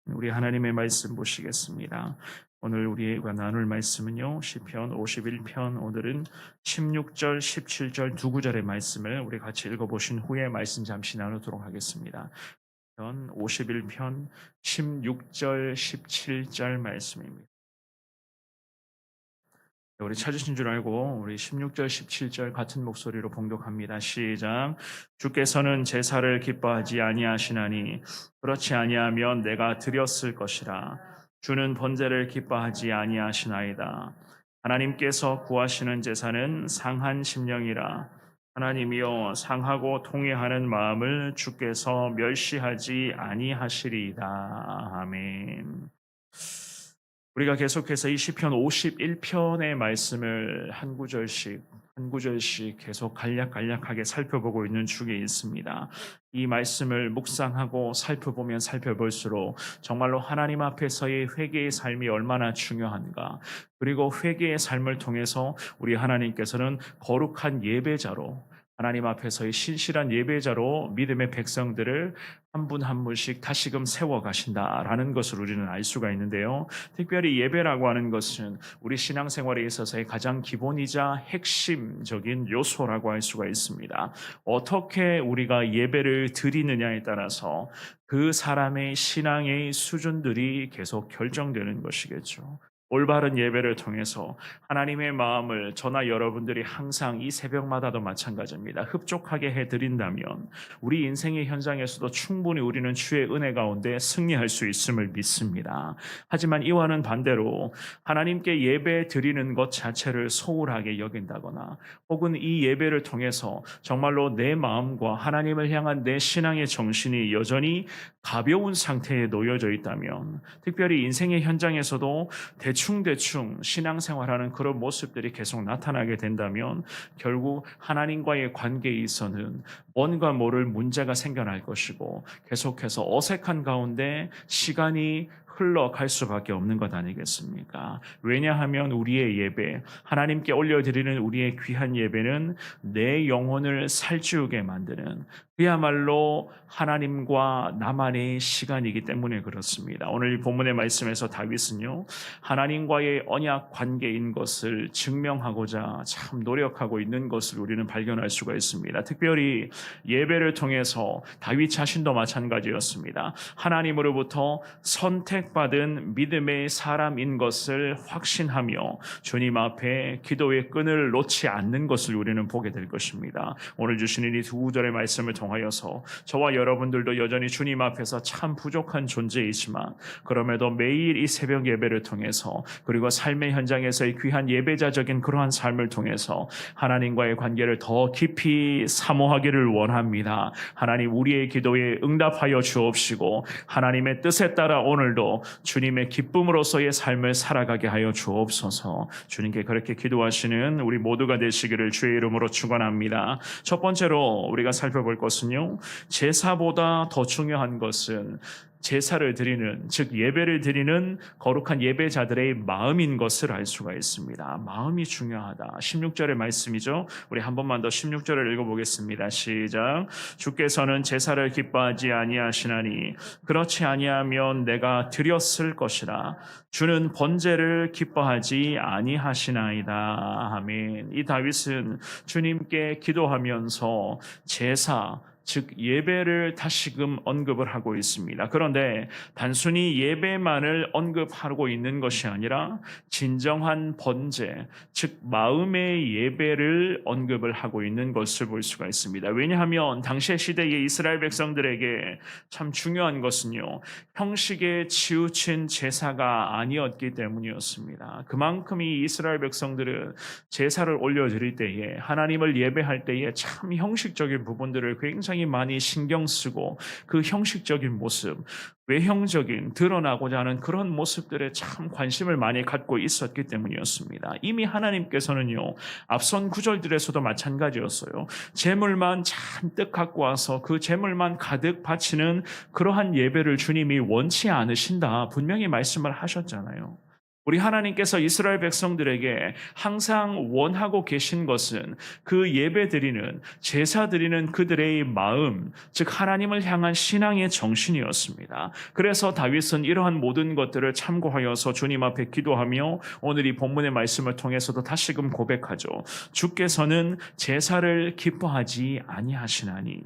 우리 하나님의 말씀 보시겠습니다. 오늘 우리가 나눌 말씀은요. 시편 51편 오늘은 16절, 17절 두 구절의 말씀을 우리 같이 읽어보신 후에 말씀 잠시 나누도록 하겠습니다. 51편 16절, 17절 말씀입니다. 우리 찾으신 줄 알고 우리 16절, 17절 같은 목소리로 봉독합니다. 시작. 주께서는 제사를 기뻐하지 아니하시나니 그렇지 아니하면 내가 드렸을 것이라. 주는 번제를 기뻐하지 아니하시나이다. 하나님께서 구하시는 제사는 상한 심령이라. 하나님이여 상하고 통회하는 마음을 주께서 멸시하지 아니하시리이다. 아멘. 우리가 계속해서 이 시편 51편의 말씀을 한 구절씩 계속 간략간략하게 살펴보고 있는 중에 있습니다. 이 말씀을 묵상하고 살펴보면 살펴볼수록 정말로 하나님 앞에서의 회개의 삶이 얼마나 중요한가, 그리고 회개의 삶을 통해서 우리 하나님께서는 거룩한 예배자로, 하나님 앞에서의 신실한 예배자로 믿음의 백성들을 한 분 한 분씩 다시금 세워가신다라는 것을 우리는 알 수가 있는데요. 특별히 예배라고 하는 것은 우리 신앙생활에 있어서의 가장 기본이자 핵심적인 요소라고 할 수가 있습니다. 어떻게 우리가 예배를 드리느냐에 따라서 그 사람의 신앙의 수준들이 계속 결정되는 것이겠죠. 올바른 예배를 통해서 하나님의 마음을 저나 여러분들이 항상 이 새벽마다도 마찬가지입니다. 흡족하게 해드린다면 우리 인생의 현장에서도 충분히 우리는 주의 은혜 가운데 승리할 수 있음을 믿습니다. 하지만 이와는 반대로 하나님께 예배 드리는 것 자체를 소홀하게 여긴다거나, 혹은 이 예배를 통해서 정말로 내 마음과 하나님을 향한 내 신앙의 정신이 여전히 가벼운 상태에 놓여져 있다면, 특별히 인생의 현장에서도 대충 신앙생활하는 그런 모습들이 계속 나타나게 된다면 결국 하나님과의 관계에 있어서는 뭔가 모를 문제가 생겨날 것이고, 계속해서 어색한 가운데 시간이 흘러갈 수밖에 없는 것 아니겠습니까? 왜냐하면 우리의 예배, 하나님께 올려드리는 우리의 귀한 예배는 내 영혼을 살찌우게 만드는, 그야말로 하나님과 나만의 시간이기 때문에 그렇습니다. 오늘 이 본문의 말씀에서 다윗은요, 하나님과의 언약 관계인 것을 증명하고자 참 노력하고 있는 것을 우리는 발견할 수가 있습니다. 특별히 예배를 통해서 다윗 자신도 마찬가지였습니다. 하나님으로부터 선택받은 믿음의 사람인 것을 확신하며 주님 앞에 기도의 끈을 놓지 않는 것을 우리는 보게 될 것입니다. 오늘 주시는 이 두 구절의 말씀을 통하여서 저와 여러분들도 여전히 주님 앞에서 참 부족한 존재이지만, 그럼에도 매일 이 새벽 예배를 통해서, 그리고 삶의 현장에서의 귀한 예배자적인 그러한 삶을 통해서 하나님과의 관계를 더 깊이 사모하기를 원합니다. 하나님, 우리의 기도에 응답하여 주옵시고 하나님의 뜻에 따라 오늘도 주님의 기쁨으로서의 삶을 살아가게 하여 주옵소서. 주님께 그렇게 기도하시는 우리 모두가 되시기를 주의 이름으로 축원합니다. 첫 번째로 우리가 살펴볼 것은요, 제사보다 더 중요한 것은 제사를 드리는, 즉 예배를 드리는 거룩한 예배자들의 마음인 것을 알 수가 있습니다. 마음이 중요하다. 16절의 말씀이죠. 우리 한 번만 더 16절을 읽어보겠습니다. 시작. 주께서는 제사를 기뻐하지 아니하시나니 그렇지 아니하면 내가 드렸을 것이라. 주는 번제를 기뻐하지 아니하시나이다. 아멘. 이 다윗은 주님께 기도하면서 제사, 즉 예배를 다시금 언급을 하고 있습니다. 그런데 단순히 예배만을 언급하고 있는 것이 아니라 진정한 번제, 즉 마음의 예배를 언급을 하고 있는 것을 볼 수가 있습니다. 왜냐하면 당시의 시대의 이스라엘 백성들에게 참 중요한 것은요, 형식에 치우친 제사가 아니었기 때문이었습니다. 그만큼 이 이스라엘 백성들은 제사를 올려드릴 때에, 하나님을 예배할 때에 참 형식적인 부분들을 굉장히 많이 신경 쓰고, 그 형식적인 모습, 외형적인 드러나고자 하는 그런 모습들에 참 관심을 많이 갖고 있었기 때문이었습니다. 이미 하나님께서는요, 앞선 구절들에서도 마찬가지였어요. 제물만 잔뜩 갖고 와서 그 제물만 가득 바치는 그러한 예배를 주님이 원치 않으신다 분명히 말씀을 하셨잖아요. 우리 하나님께서 이스라엘 백성들에게 항상 원하고 계신 것은 그 예배 드리는, 제사 드리는 그들의 마음, 즉 하나님을 향한 신앙의 정신이었습니다. 그래서 다윗은 이러한 모든 것들을 참고하여서 주님 앞에 기도하며 오늘 이 본문의 말씀을 통해서도 다시금 고백하죠. 주께서는 제사를 기뻐하지 아니하시나니.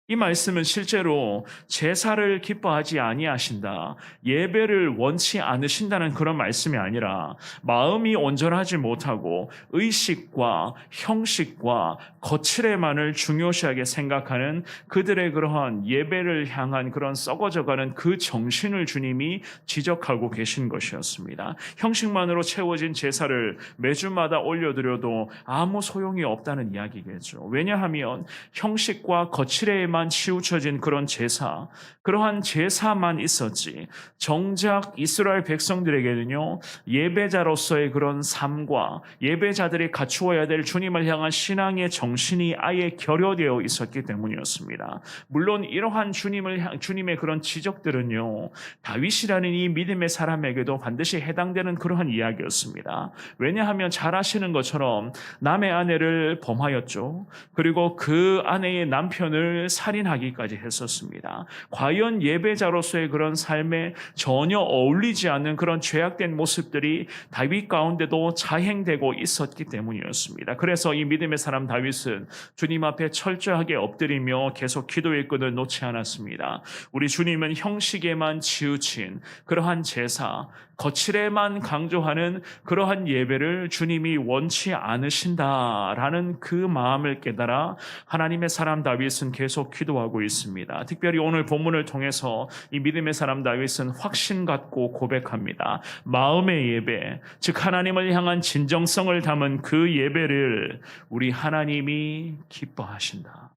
이 말씀은 실제로 제사를 기뻐하지 아니하신다, 예배를 원치 않으신다는 그런 말씀이 아니라 마음이 온전하지 못하고 의식과 형식과 거칠에만을 중요시하게 생각하는 그들의 그러한 예배를 향한 그런 썩어져가는 그 정신을 주님이 지적하고 계신 것이었습니다. 형식만으로 채워진 제사를 매주마다 올려드려도 아무 소용이 없다는 이야기겠죠. 왜냐하면 형식과 거칠에만 치우쳐진 그런 제사, 그러한 제사만 있었지 정작 이스라엘 백성들에게는요, 예배자로서의 그런 삶과 예배자들이 갖추어야 될 주님을 향한 신앙의 정신이 아예 결여되어 있었기 때문이었습니다. 물론 이러한 주님의 그런 지적들은요, 다윗이라는 이 믿음의 사람에게도 반드시 해당되는 그러한 이야기였습니다. 왜냐하면 잘 아시는 것처럼 남의 아내를 범하였죠. 그리고 그 아내의 남편을 살인하기까지 했었습니다. 과연 예배자로서의 그런 삶에 전혀 어울리지 않는 그런 죄악된 모습들이 다윗 가운데도 자행되고 있었기 때문이었습니다. 그래서 이 믿음의 사람 다윗은 주님 앞에 철저하게 엎드리며 계속 기도의 끈을 놓지 않았습니다. 우리 주님은 형식에만 치우친 그러한 제사, 거칠에만 강조하는 그러한 예배를 주님이 원치 않으신다라는 그 마음을 깨달아 하나님의 사람 다윗은 계속 기도하고 있습니다. 특별히 오늘 본문을 통해서 이 믿음의 사람 다윗은 확신 갖고 고백합니다. 마음의 예배, 즉 하나님을 향한 진정성을 담은 그 예배를 우리 하나님이 기뻐하신다.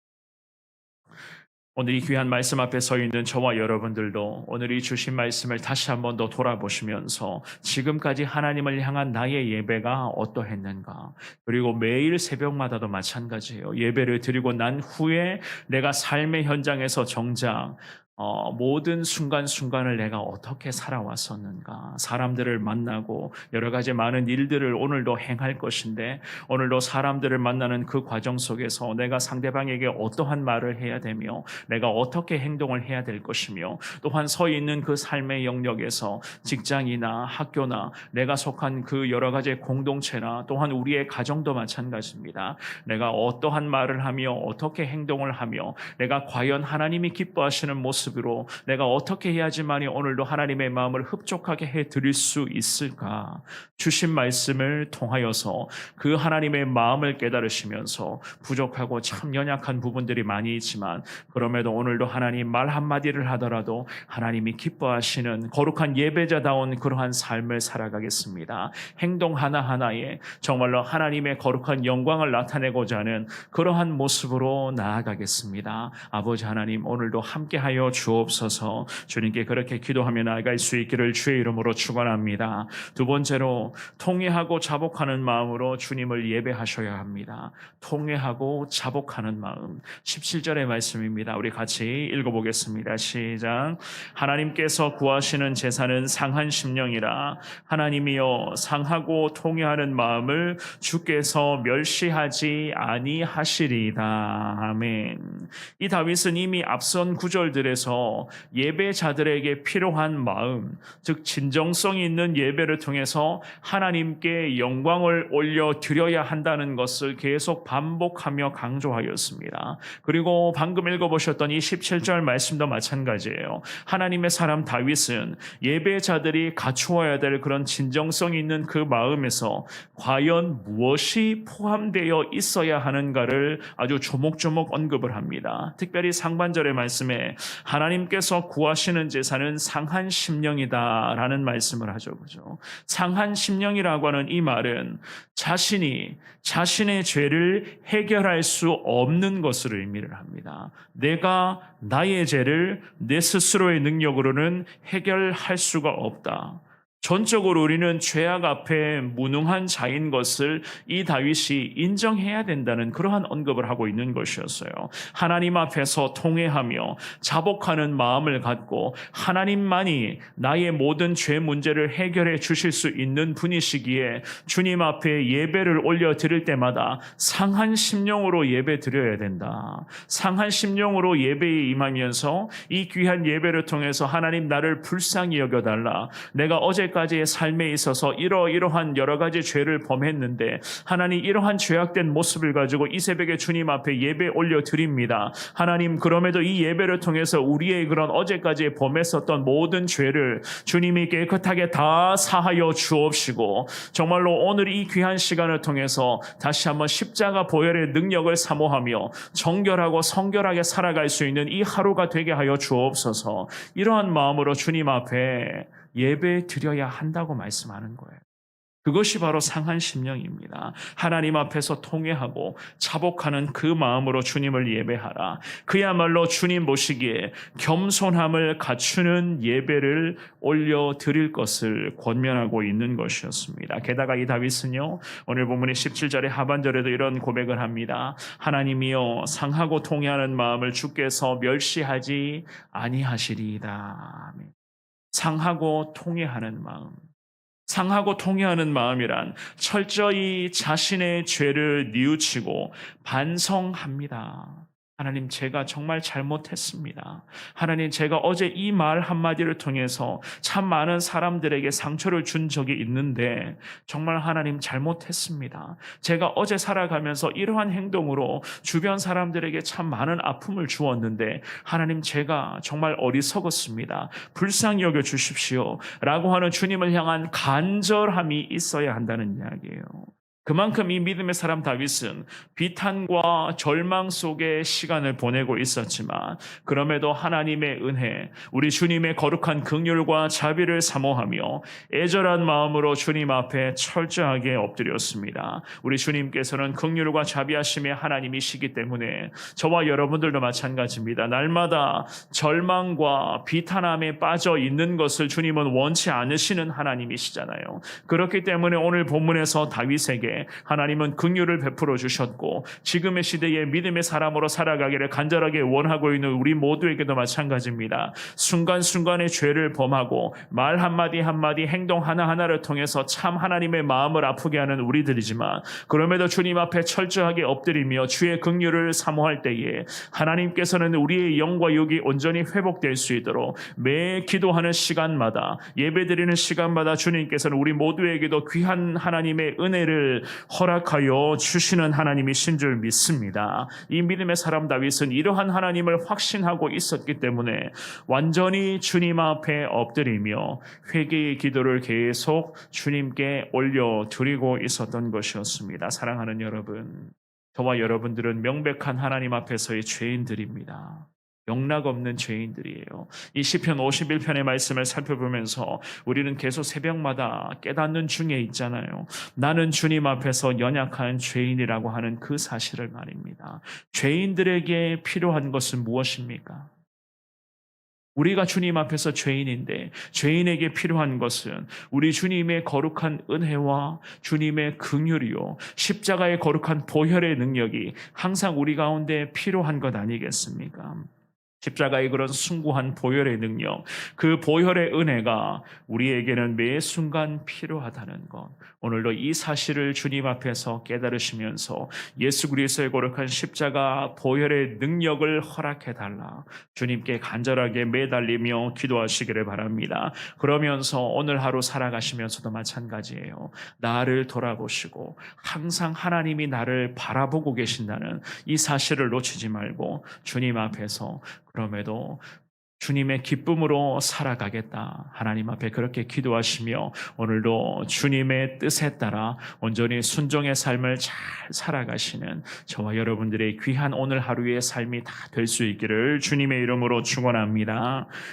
오늘 이 귀한 말씀 앞에 서 있는 저와 여러분들도 오늘 이 주신 말씀을 다시 한번 더 돌아보시면서 지금까지 하나님을 향한 나의 예배가 어떠했는가, 그리고 매일 새벽마다도 마찬가지예요. 예배를 드리고 난 후에 내가 삶의 현장에서 정작 모든 순간순간을 내가 어떻게 살아왔었는가, 사람들을 만나고 여러 가지 많은 일들을 오늘도 행할 것인데 오늘도 사람들을 만나는 그 과정 속에서 내가 상대방에게 어떠한 말을 해야 되며 내가 어떻게 행동을 해야 될 것이며, 또한 서 있는 그 삶의 영역에서 직장이나 학교나 내가 속한 그 여러 가지 공동체나 또한 우리의 가정도 마찬가지입니다. 내가 어떠한 말을 하며 어떻게 행동을 하며 내가 과연 하나님이 기뻐하시는 모습으로 내가 어떻게 해야지만이 오늘도 하나님의 마음을 흡족하게 해드릴 수 있을까, 주신 말씀을 통하여서 그 하나님의 마음을 깨달으시면서 부족하고 참 연약한 부분들이 많이 있지만 그럼에도 오늘도 하나님 말 한마디를 하더라도 하나님이 기뻐하시는 거룩한 예배자다운 그러한 삶을 살아가겠습니다. 행동 하나하나에 정말로 하나님의 거룩한 영광을 나타내고자 하는 그러한 모습으로 나아가겠습니다. 아버지 하나님, 오늘도 함께하여 주옵소서. 주님께 그렇게 기도하며 나아갈 수 있기를 주의 이름으로 축원합니다. 두 번째로, 통회하고 자복하는 마음으로 주님을 예배하셔야 합니다. 통회하고 자복하는 마음, 17절의 말씀입니다. 우리 같이 읽어보겠습니다. 시작. 하나님께서 구하시는 제사는 상한 심령이라. 하나님이여, 상하고 통회하는 마음을 주께서 멸시하지 아니하시리다. 아멘. 이 다윗은 이미 앞선 구절들에서 예배자들에게 필요한 마음, 즉 진정성이 있는 예배를 통해서 하나님께 영광을 올려드려야 한다는 것을 계속 반복하며 강조하였습니다. 그리고 방금 읽어보셨던 이 17절 말씀도 마찬가지예요. 하나님의 사람 다윗은 예배자들이 갖추어야 될 그런 진정성이 있는 그 마음에서 과연 무엇이 포함되어 있어야 하는가를 아주 조목조목 언급을 합니다. 특별히 상반절의 말씀에 하나님께서 구하시는 제사는 상한 심령이다 라는 말씀을 하죠. 그죠? 상한 심령이라고 하는 이 말은 자신의 죄를 해결할 수 없는 것으로 의미를 합니다. 내가 나의 죄를 내 스스로의 능력으로는 해결할 수가 없다. 전적으로 우리는 죄악 앞에 무능한 자인 것을 이 다윗이 인정해야 된다는 그러한 언급을 하고 있는 것이었어요. 하나님 앞에서 통회하며 자복하는 마음을 갖고 하나님만이 나의 모든 죄 문제를 해결해 주실 수 있는 분이시기에 주님 앞에 예배를 올려드릴 때마다 상한 심령으로 예배 드려야 된다. 상한 심령으로 예배에 임하면서 이 귀한 예배를 통해서 하나님 나를 불쌍히 여겨달라. 내가 어제까지의 삶에 있어서 이러이러한 여러 가지 죄를 범했는데 하나님 이러한 죄악된 모습을 가지고 이 새벽에 주님 앞에 예배 올려드립니다. 하나님 그럼에도 이 예배를 통해서 우리의 그런 어제까지 범했었던 모든 죄를 주님이 깨끗하게 다 사하여 주옵시고 정말로 오늘 이 귀한 시간을 통해서 다시 한번 십자가 보혈의 능력을 사모하며 정결하고 성결하게 살아갈 수 있는 이 하루가 되게 하여 주옵소서. 이러한 마음으로 주님 앞에 예배 드려야 한다고 말씀하는 거예요. 그것이 바로 상한 심령입니다. 하나님 앞에서 통회하고 자복하는 그 마음으로 주님을 예배하라. 그야말로 주님 보시기에 겸손함을 갖추는 예배를 올려드릴 것을 권면하고 있는 것이었습니다. 게다가 이 다윗은요, 오늘 본문의 17절의 하반절에도 이런 고백을 합니다. 하나님이여 상하고 통회하는 마음을 주께서 멸시하지 아니하시리이다. 상하고 통회하는 마음. 상하고 통회하는 마음이란 철저히 자신의 죄를 뉘우치고 반성합니다. 하나님 제가 정말 잘못했습니다. 하나님 제가 어제 이 말 한마디를 통해서 참 많은 사람들에게 상처를 준 적이 있는데 정말 하나님 잘못했습니다. 제가 어제 살아가면서 이러한 행동으로 주변 사람들에게 참 많은 아픔을 주었는데 하나님 제가 정말 어리석었습니다. 불쌍히 여겨 주십시오 라고 하는 주님을 향한 간절함이 있어야 한다는 이야기예요. 그만큼 이 믿음의 사람 다윗은 비탄과 절망 속에 시간을 보내고 있었지만 그럼에도 하나님의 은혜, 우리 주님의 거룩한 긍휼과 자비를 사모하며 애절한 마음으로 주님 앞에 철저하게 엎드렸습니다. 우리 주님께서는 긍휼과 자비하심의 하나님이시기 때문에 저와 여러분들도 마찬가지입니다. 날마다 절망과 비탄함에 빠져 있는 것을 주님은 원치 않으시는 하나님이시잖아요. 그렇기 때문에 오늘 본문에서 다윗에게 하나님은 긍휼을 베풀어 주셨고 지금의 시대에 믿음의 사람으로 살아가기를 간절하게 원하고 있는 우리 모두에게도 마찬가지입니다. 순간순간의 죄를 범하고 말 한마디 한마디 행동 하나하나를 통해서 참 하나님의 마음을 아프게 하는 우리들이지만 그럼에도 주님 앞에 철저하게 엎드리며 주의 긍휼을 사모할 때에 하나님께서는 우리의 영과 육이 온전히 회복될 수 있도록 매 기도하는 시간마다 예배드리는 시간마다 주님께서는 우리 모두에게도 귀한 하나님의 은혜를 허락하여 주시는 하나님이신 줄 믿습니다. 이 믿음의 사람 다윗은 이러한 하나님을 확신하고 있었기 때문에 완전히 주님 앞에 엎드리며 회개의 기도를 계속 주님께 올려드리고 있었던 것이었습니다. 사랑하는 여러분, 저와 여러분들은 명백한 하나님 앞에서의 죄인들입니다. 영락 없는 죄인들이에요. 이 시편 51편의 말씀을 살펴보면서 우리는 계속 새벽마다 깨닫는 중에 있잖아요. 나는 주님 앞에서 연약한 죄인이라고 하는 그 사실을 말입니다. 죄인들에게 필요한 것은 무엇입니까? 우리가 주님 앞에서 죄인인데 죄인에게 필요한 것은 우리 주님의 거룩한 은혜와 주님의 긍휼이요 십자가의 거룩한 보혈의 능력이 항상 우리 가운데 필요한 것 아니겠습니까? 십자가의 그런 숭고한 보혈의 능력, 그 보혈의 은혜가 우리에게는 매 순간 필요하다는 것. 오늘도 이 사실을 주님 앞에서 깨달으시면서 예수 그리스도의 거룩한 십자가 보혈의 능력을 허락해달라. 주님께 간절하게 매달리며 기도하시기를 바랍니다. 그러면서 오늘 하루 살아가시면서도 마찬가지예요. 나를 돌아보시고 항상 하나님이 나를 바라보고 계신다는 이 사실을 놓치지 말고 주님 앞에서 그럼에도 주님의 기쁨으로 살아가겠다. 하나님 앞에 그렇게 기도하시며 오늘도 주님의 뜻에 따라 온전히 순종의 삶을 잘 살아가시는 저와 여러분들의 귀한 오늘 하루의 삶이 다 될 수 있기를 주님의 이름으로 축원합니다.